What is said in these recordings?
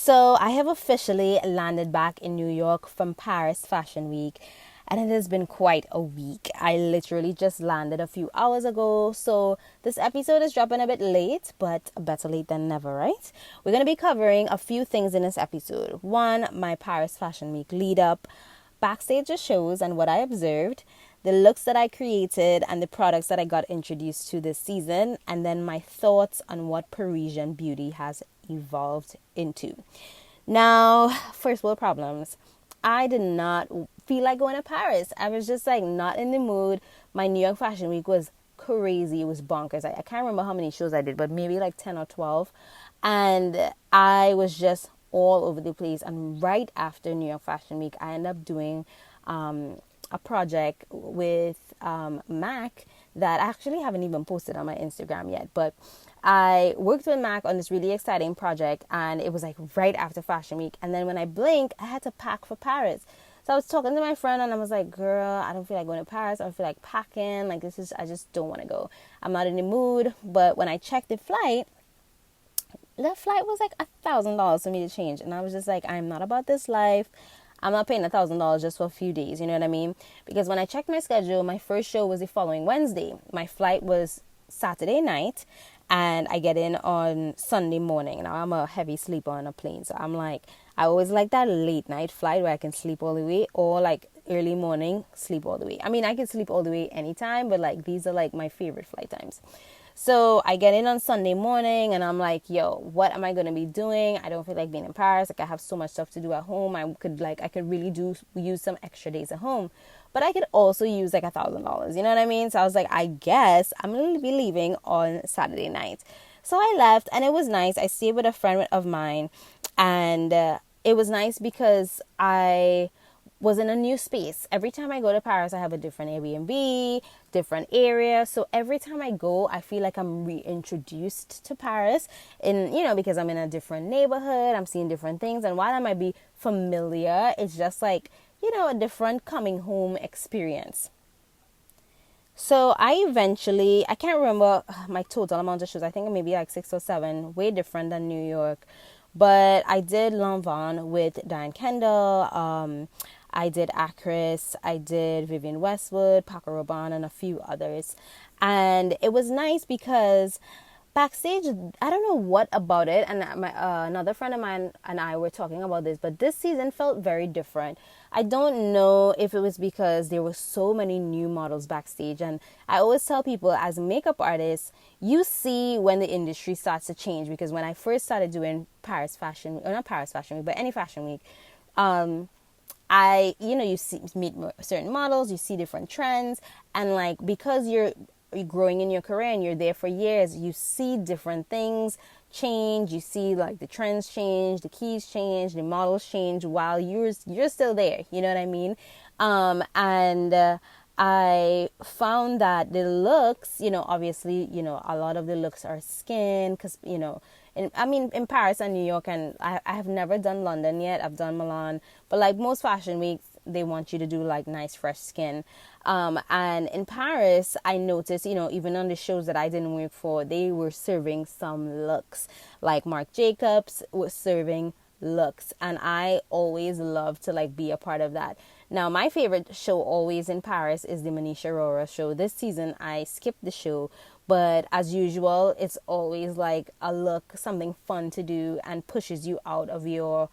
So I have officially landed back in New York from Paris Fashion Week, and it has been quite a week. I literally just landed a few hours ago, so this episode is dropping a bit late, but better late than never, right? We're going to be covering a few things in this episode. One, my Paris Fashion Week lead up, backstage shows and what I observed, the looks that I created and the products that I got introduced to this season, and then my thoughts on what Parisian beauty has evolved into. Now, first world problems. I did not feel like going to Paris. I was just like not in the mood. My New York Fashion Week was crazy. It was bonkers. I can't remember how many shows I did, but maybe like 10 or 12. And I was just all over the place. And right after New York Fashion Week, I ended up doing a project with Mac that I actually haven't even posted on my Instagram yet. But I worked with Mac on this really exciting project, and it was like right after Fashion Week. And then when I blinked, I had to pack for Paris. So I was talking to my friend, and I was like, girl, I don't feel like going to Paris. I don't feel like packing. Like, I just don't want to go. I'm not in the mood. But when I checked the flight was like $1,000 for me to change. And I was just like, I'm not about this life. I'm not paying $1,000 just for a few days. You know what I mean? Because when I checked my schedule, my first show was the following Wednesday. My flight was Saturday night, and I get in on Sunday morning. Now, I'm a heavy sleeper on a plane, so I'm like, I always like that late night flight where I can sleep all the way, or like early morning, sleep all the way. I mean, I can sleep all the way anytime, but like these are like my favorite flight times. So I get in on Sunday morning, and I'm like, yo, what am I going to be doing? I don't feel like being in Paris. Like, I have so much stuff to do at home. I could really use some extra days at home, but I could also use like $1,000. You know what I mean? So I was like, I guess I'm going to be leaving on Saturday night. So I left, and it was nice. I stayed with a friend of mine, and it was nice because I was in a new space. Every time I go to Paris, I have a different Airbnb, different area. So every time I go, I feel like I'm reintroduced to Paris, because I'm in a different neighborhood, I'm seeing different things. And while I might be familiar, it's just like, a different coming home experience. So I can't remember my total amount of shows. I think maybe like 6 or 7, way different than New York. But I did Lanvin with Diane Kendall. I did Actress, I did Vivienne Westwood, Paco Rabanne, and a few others. And it was nice because backstage, I don't know what about it. And another friend of mine and I were talking about this, but this season felt very different. I don't know if it was because there were so many new models backstage. And I always tell people, as makeup artists, you see when the industry starts to change. Because when I first started doing Paris Fashion, or not Paris Fashion Week, but any fashion week, you meet certain models, you see different trends, and like, because you're growing in your career and you're there for years, you see different things change. You see like the trends change, the keys change, the models change while you're still there. You know what I mean? I found that the looks, obviously, a lot of the looks are skin, because, in Paris and New York, and I have never done London yet. I've done Milan, but like most fashion weeks, they want you to do like nice fresh skin. And in Paris, I noticed, even on the shows that I didn't work for, they were serving some looks. Like Marc Jacobs was serving looks, and I always love to like be a part of that. Now, my favorite show always in Paris is the Manisha Rora show. This season, I skipped the show, but as usual, it's always like a look, something fun to do, and pushes you out of your,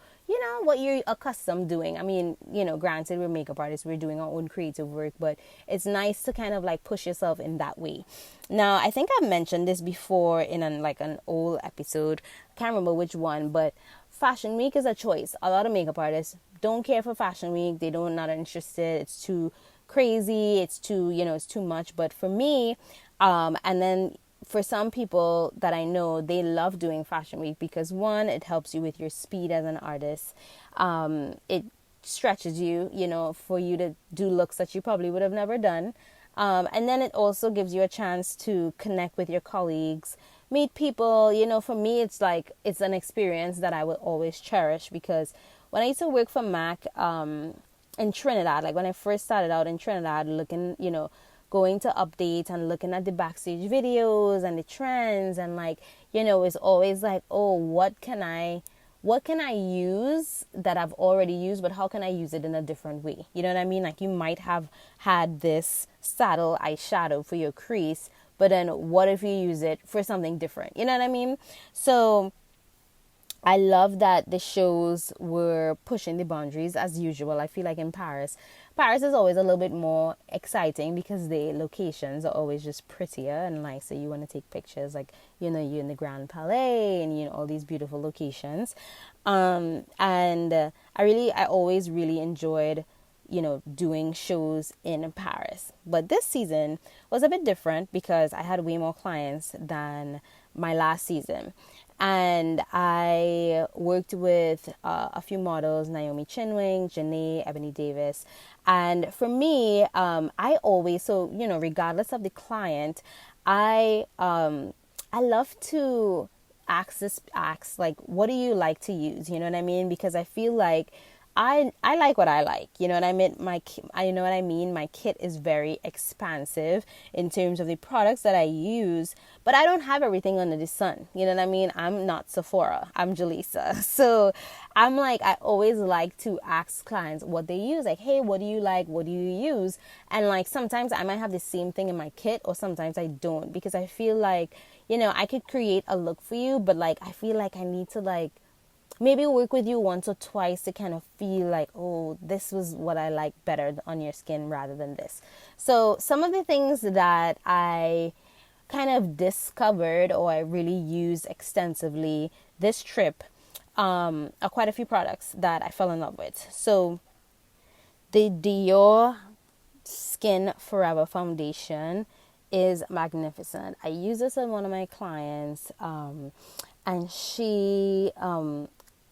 what you're accustomed doing. I mean, granted, we're makeup artists, we're doing our own creative work, but it's nice to kind of like push yourself in that way. Now, I think I've mentioned this before in an old episode. I can't remember which one, but Fashion Week is a choice. A lot of makeup artists don't care for Fashion Week. They don't, not interested. It's too crazy. It's too, it's too much. But for me, and then for some people that I know, they love doing Fashion Week because, one, it helps you with your speed as an artist. It stretches you, for you to do looks that you probably would have never done. And then it also gives you a chance to connect with your colleagues, meet people. For me, it's an experience that I will always cherish, because when I used to work for Mac in Trinidad, like when I first started out in Trinidad, looking, going to updates and looking at the backstage videos and the trends, and it's always like, oh, what can I what can I use that I've already used, but how can I use it in a different way? You know what I mean? Like, you might have had this saddle eyeshadow for your crease, but then what if you use it for something different? You know what I mean? So I love that the shows were pushing the boundaries as usual. I feel like in Paris is always a little bit more exciting because the locations are always just prettier and nicer. You want to take pictures, like, you know, you're in the Grand Palais and, you know, all these beautiful locations. I always really enjoyed, you know, doing shows in Paris. But this season was a bit different because I had way more clients than my last season. And I worked with a few models, Naomi Chinwing, Janae, Ebony Davis. And for me, I always, so, you know, regardless of the client, I love to ask like, what do you like to use? You know what I mean? Because I feel like I like what I like. You know what I mean? My kit is very expansive in terms of the products that I use, but I don't have everything under the sun. You know what I mean? I'm not Sephora. I'm Jaleesa. So I'm like, I always like to ask clients what they use. Like, hey, what do you like? What do you use? And like, sometimes I might have the same thing in my kit, or sometimes I don't, because I feel like, you know, I could create a look for you, but like, I feel like I need to like maybe work with you once or twice to kind of feel like, oh, this was what I like better on your skin rather than this. So some of the things that I kind of discovered or I really used extensively this trip are quite a few products that I fell in love with. So the Dior Skin Forever Foundation is magnificent. I use this on one of my clients, and she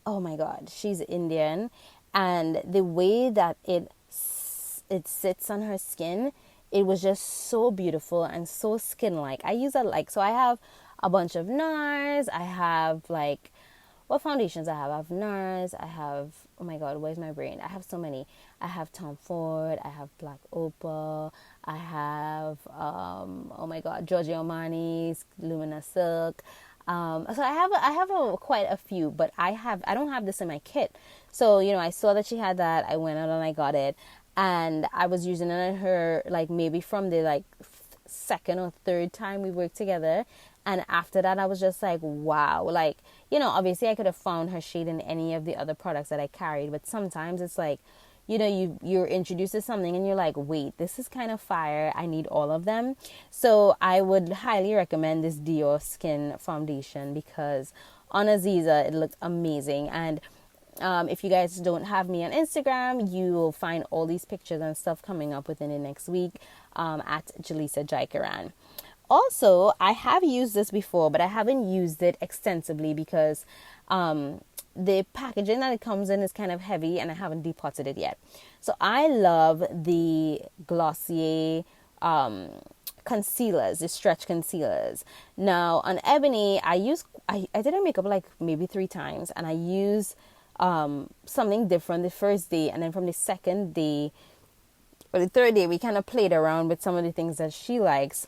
oh my god, she's Indian, and the way that it sits on her skin, it was just so beautiful and so skin like. I use it like, so I have a bunch of NARS. I have like, what foundations I have NARS. I have, oh my god, where's my brain? I have so many. I have Tom Ford, I have Black Opal, I have oh my god, Giorgio Armani's Lumina Silk. So I have quite a few, but I don't have this in my kit. So, you know, I saw that she had that. I went out and I got it, and I was using it on her like maybe from the like second or third time we worked together. And after that, I was just like, wow. Like, you know, obviously I could have found her shade in any of the other products that I carried, but sometimes it's like, you know, you're introduced to something and you're like, wait, this is kind of fire. I need all of them. So I would highly recommend this Dior Skin Foundation because on Aziza, it looked amazing. And if you guys don't have me on Instagram, you will find all these pictures and stuff coming up within the next week at Jaleesa Jaikaran. Also, I have used this before, but I haven't used it extensively because the packaging that it comes in is kind of heavy and I haven't depotted it yet. So I love the Glossier concealers, the stretch concealers. Now on Ebony, I did her makeup like maybe 3 times, and I use something different the first day, and then from the second day or the third day we kind of played around with some of the things that she likes.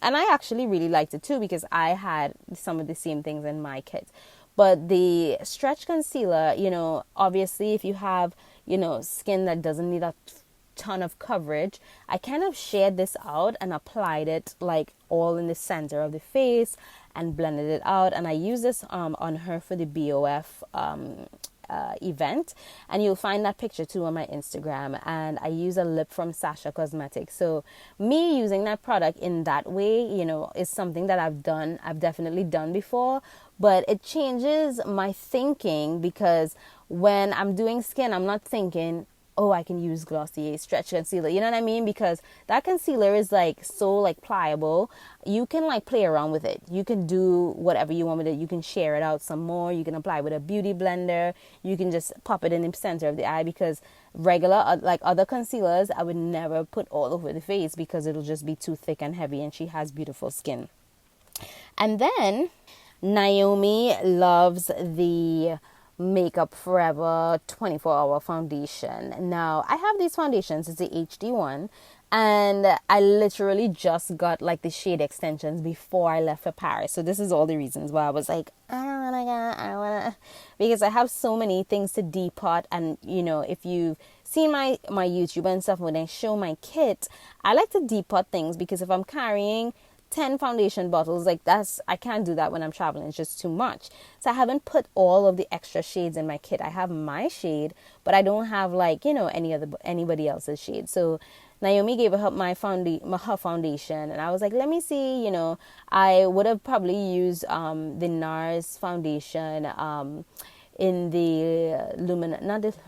And I actually really liked it too because I had some of the same things in my kit. But the stretch concealer, you know, obviously if you have, you know, skin that doesn't need a ton of coverage, I kind of shared this out and applied it like all in the center of the face and blended it out. And I used this on her for the BOF event, and you'll find that picture too on my Instagram. And I use a lip from Sasha Cosmetics. So me using that product in that way, you know, is something that I've definitely done before, but it changes my thinking because when I'm doing skin, I'm not thinking, oh, I can use Glossier stretch concealer. You know what I mean? Because that concealer is like so like pliable. You can like play around with it. You can do whatever you want with it. You can share it out some more. You can apply with a beauty blender. You can just pop it in the center of the eye, because regular like other concealers, I would never put all over the face because it'll just be too thick and heavy, and she has beautiful skin. And then Naomi loves the Makeup Forever 24-hour foundation. Now, I have these foundations. It's the HD one, And I literally just got like the shade extensions before I left for Paris. So this is all the reasons why I was like, I wanna, because I have so many things to depot. And if you've seen my YouTube and stuff, when I show my kit, I like to depot things, because if I'm carrying 10 foundation bottles, like I can't do that when I'm traveling. It's just too much. So I haven't put all of the extra shades in my kit. I have my shade, but I don't have like anybody else's shade. So Naomi gave her her foundation, and I was like, let me see. I would have probably used the NARS foundation in the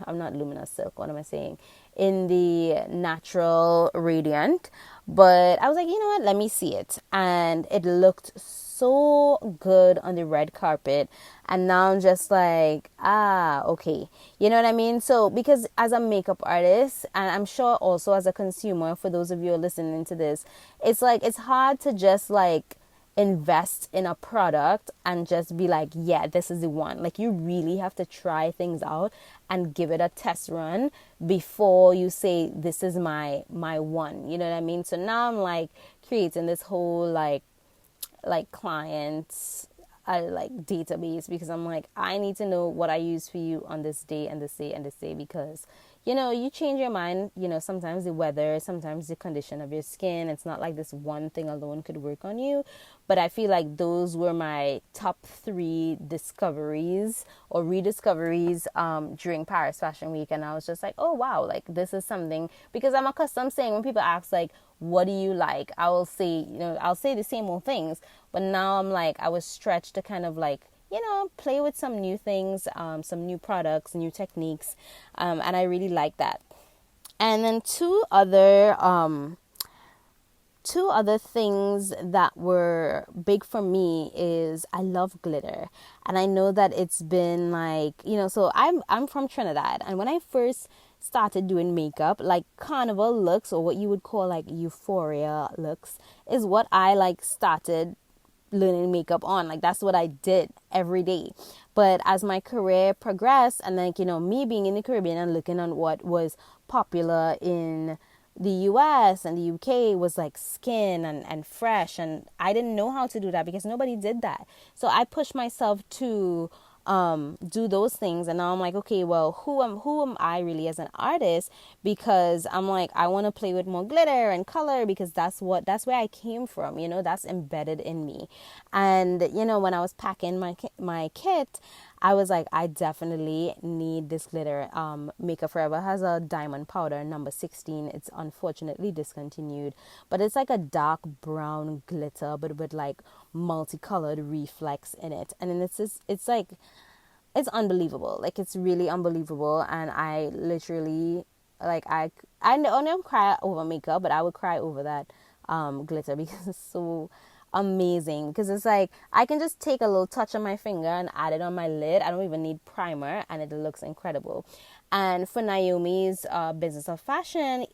I'm not Luminous Silk, what am I saying? In the Natural Radiant. But I was like, you know what, let me see it. And it looked so good on the red carpet. And now I'm just like, okay. You know what I mean? So, because as a makeup artist, and I'm sure also as a consumer, for those of you who are listening to this, it's like, it's hard to just like invest in a product and just be like, yeah, this is the one. Like, you really have to try things out and give it a test run before you say, this is my one. You know what I mean? So now I'm like creating this whole like clients like database, because I'm like, I need to know what I use for you on this day and this day and this day, because you change your mind. Sometimes the weather, sometimes the condition of your skin. It's not like this one thing alone could work on you. But I feel like those were my top 3 discoveries or rediscoveries during Paris Fashion Week. And I was just like, oh, wow, like this is something, because I'm accustomed saying, when people ask like, what do you like? I will say, I'll say the same old things. But now I'm like, I was stretched to kind of like, play with some new things, some new products, new techniques. And I really like that. And then two other things that were big for me is I love glitter. And I know that it's been like, so I'm from Trinidad. And when I first started doing makeup, like carnival looks, or what you would call like euphoria looks, is what I like started learning makeup on. Like, that's what I did every day. But as my career progressed, and like, me being in the Caribbean and looking on what was popular in the US and the UK was like skin and fresh, and I didn't know how to do that because nobody did that. So I pushed myself to do those things, and now I'm like, okay, well, who am I really as an artist? Because I'm like, I want to play with more glitter and color, because that's where I came from. That's embedded in me. And when I was packing my kit, I was like, I definitely need this glitter. Makeup Forever has a diamond powder number 16. It's unfortunately discontinued, but it's like a dark brown glitter, but with like multicolored reflex in it. And then it's like, it's unbelievable. Like, it's really unbelievable. And I literally, like, I don't cry over makeup, but I would cry over that glitter, because it's so amazing. Because it's like, I can just take a little touch on my finger and add it on my lid. I don't even need primer, and it looks incredible. And for Naomi's Business of Fashion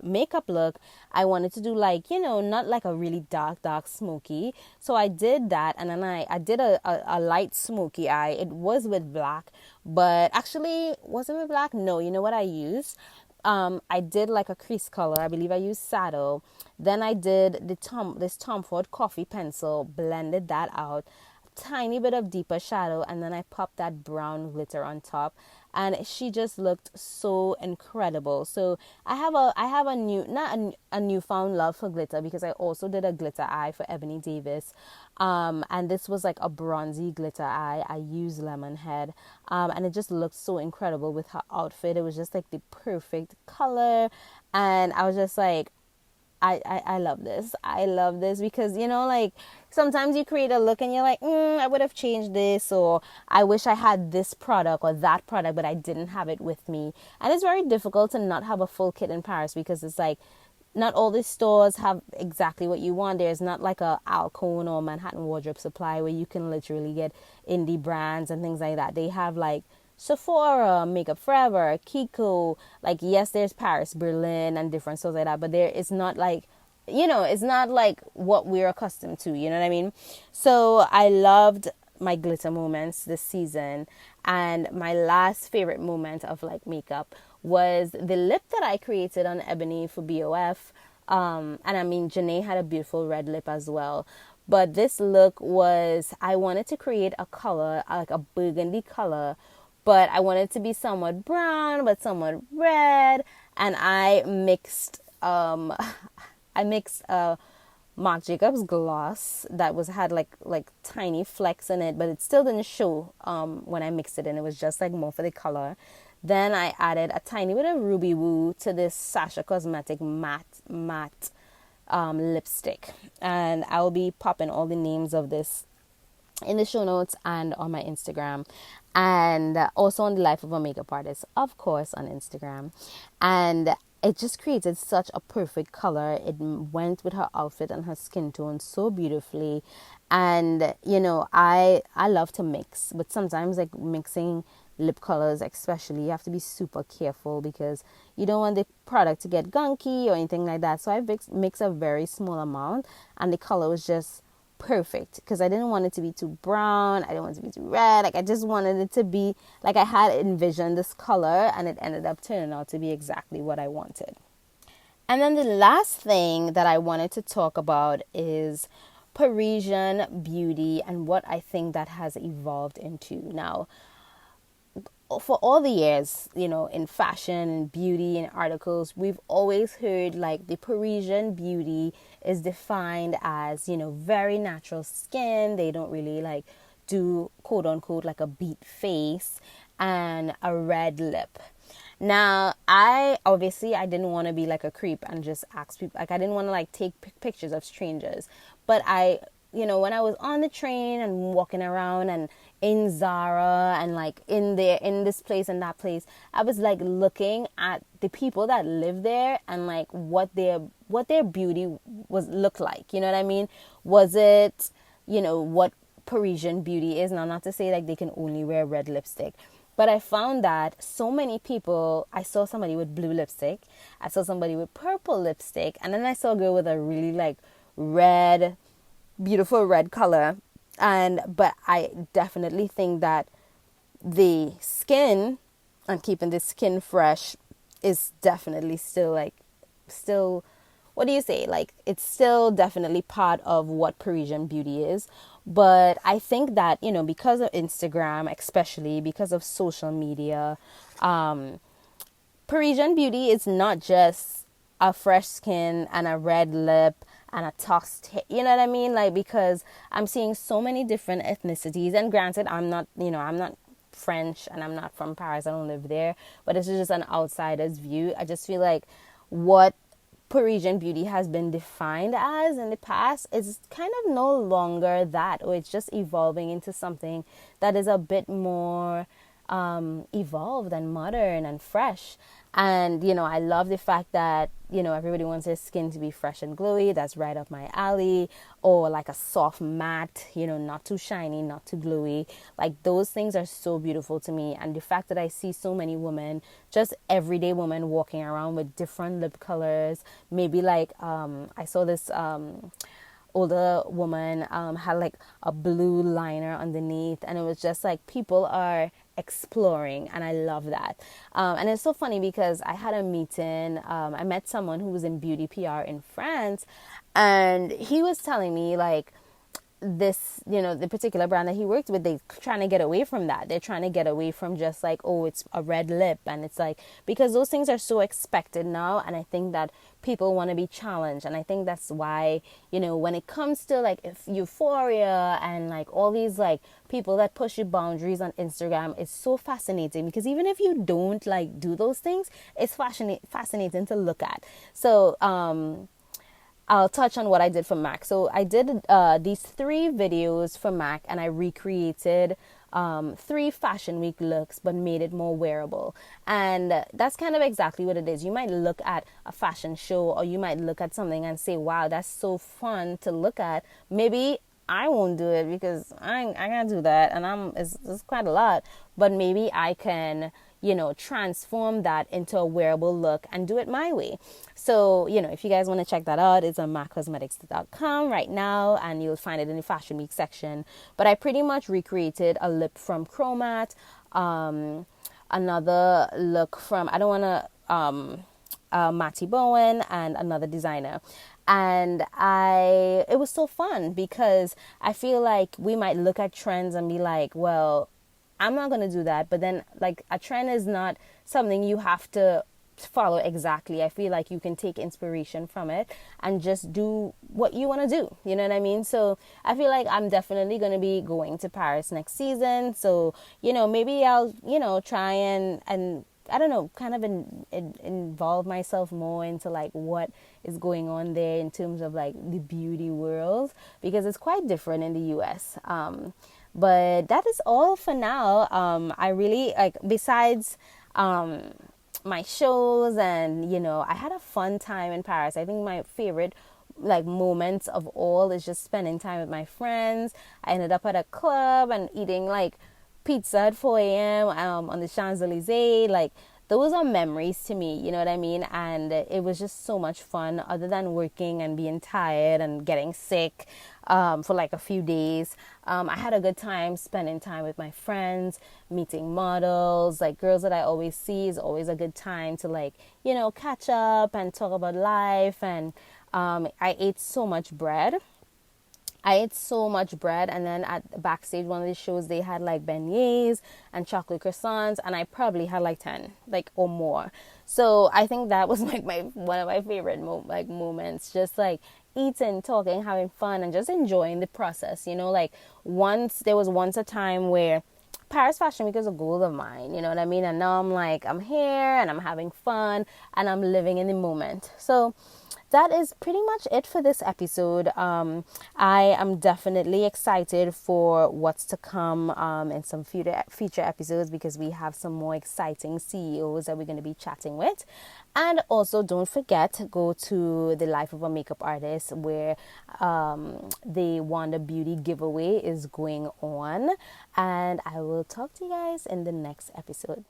makeup look, I wanted to do like, not like a really dark smoky. So I did that, and then I did a light smoky eye. It was with black, but actually, was it with black? No, you know what I used? I did like a crease color. I believe I used Saddle. Then I did this Tom Ford coffee pencil, blended that out, tiny bit of deeper shadow, and then I popped that brown glitter on top, and she just looked so incredible. So I have a newfound love for glitter, because I also did a glitter eye for Ebony Davis, and this was like a bronzy glitter eye. I used Lemon Head, and it just looked so incredible with her outfit. It was just like the perfect color, and I was just like, I love this. I love this, because, like, sometimes you create a look and you're like, I would have changed this, or I wish I had this product or that product, but I didn't have it with me. And it's very difficult to not have a full kit in Paris, because it's like, not all the stores have exactly what you want. There's not like a Alcone or Manhattan Wardrobe Supply where you can literally get indie brands and things like that. They have like Sephora, Makeup Forever, Kiko. Like, yes, there's Paris, Berlin, and different stores like that, but it's not like, it's not like what we're accustomed to, you know what I mean? So I loved my glitter moments this season. And my last favorite moment of like makeup was the lip that I created on Ebony for BOF. And I mean, Janae had a beautiful red lip as well. But this look was, I wanted to create a color, like a burgundy color, but I wanted it to be somewhat brown, but somewhat red. And I mixed Marc Jacobs gloss that was had like tiny flecks in it, but it still didn't show when I mixed it in. It was just like more for the color. Then I added a tiny bit of Ruby Woo to this Sasha Cosmetic matte lipstick, and I'll be popping all the names of this in the show notes and on my Instagram, and also on the Life of a Makeup Artist, of course, on Instagram. And it just created such a perfect color. It went with her outfit and her skin tone so beautifully. And I love to mix, but sometimes like mixing lip colors especially, you have to be super careful because you don't want the product to get gunky or anything like that. So I mix a very small amount, and the color was just perfect because I didn't want it to be too brown. I didn't want it to be too red. Like I just wanted it to be like I had envisioned this color, and it ended up turning out to be exactly what I wanted. And then the last thing that I wanted to talk about is Parisian beauty and what I think that has evolved into. Now, for all the years, in fashion and beauty and articles, we've always heard like the Parisian beauty is defined as, very natural skin. They don't really like do quote unquote like a beat face and a red lip. Now, I didn't want to be like a creep and just ask people, like I didn't want to like take pictures of strangers, but when I was on the train and walking around and in Zara and like in this place and that place, I was like looking at the people that live there and like what their beauty looked like. You know what I mean? Was it, what Parisian beauty is? Now, not to say like they can only wear red lipstick, but I found that so many people, I saw somebody with blue lipstick, I saw somebody with purple lipstick, and then I saw a girl with a really like red, beautiful red color. But I definitely think that the skin and keeping the skin fresh is definitely still, what do you say? Like, it's still definitely part of what Parisian beauty is. But I think that, because of Instagram, especially because of social media, Parisian beauty is not just a fresh skin and a red lip and a tossed hair, you know what I mean? Like, because I'm seeing so many different ethnicities, and granted, I'm not French and I'm not from Paris, I don't live there, but it's just an outsider's view. I just feel like what Parisian beauty has been defined as in the past is kind of no longer that, or it's just evolving into something that is a bit more evolved and modern and fresh. And I love the fact that everybody wants their skin to be fresh and glowy. That's right up my alley. Or like a soft matte, not too shiny, not too gluey. Like, those things are so beautiful to me. And the fact that I see so many women, just everyday women, walking around with different lip colors. Maybe like I saw this older woman had like a blue liner underneath, and it was just like people are exploring, and I love that. And it's so funny because I had a meeting, I met someone who was in beauty PR in France, and he was telling me like this, the particular brand that he worked with, they're trying to get away from that. They're trying to get away from just like, oh, it's a red lip. And it's like, because those things are so expected now. And I think that people want to be challenged. And I think that's why, when it comes to like euphoria and like all these like people that push your boundaries on Instagram, it's so fascinating, because even if you don't like do those things, it's fascinating to look at. So, I'll touch on what I did for MAC. So I did these 3 videos for MAC, and I recreated 3 fashion week looks, but made it more wearable. And that's kind of exactly what it is. You might look at a fashion show, or you might look at something and say, wow, that's so fun to look at. Maybe I won't do it because I can't do that, and it's quite a lot. But maybe I can, transform that into a wearable look and do it my way. So, if you guys want to check that out, it's on maccosmetics.com right now, and you'll find it in the Fashion Week section. But I pretty much recreated a lip from Chromat, another look from, I don't want to Matty Bowen and another designer. And it was so fun because I feel like we might look at trends and be like, well, I'm not going to do that. But then, like, a trend is not something you have to follow exactly. I feel like you can take inspiration from it and just do what you want to do. You know what I mean? So I feel like I'm definitely going to be going to Paris next season. So, maybe I'll, try and I don't know, kind of involve myself more into like what is going on there in terms of like the beauty world, because it's quite different in the US. But that is all for now. I really like, besides my shows, and I had a fun time in Paris. I think my favorite like moments of all is just spending time with my friends. I ended up at a club and eating like pizza at 4 a.m. On the Champs-Elysees. Like, those are memories to me, you know what I mean? And it was just so much fun, other than working and being tired and getting sick for like a few days. I had a good time spending time with my friends, meeting models, like girls that I always see. Is always a good time to like, catch up and talk about life. And I ate so much bread. And then at backstage, one of the shows, they had like beignets and chocolate croissants, and I probably had like 10, like, or more. So I think that was like one of my favorite moments, just like eating, talking, having fun, and just enjoying the process. Like, there was once a time where Paris Fashion Week is a goal of mine, you know what I mean? And now I'm here and I'm having fun and I'm living in the moment. So that is pretty much it for this episode. I am definitely excited for what's to come in some future episodes, because we have some more exciting CEOs that we're going to be chatting with. And also, don't forget to go to the Life of a Makeup Artist, where the Wanda Beauty giveaway is going on. And I will talk to you guys in the next episode.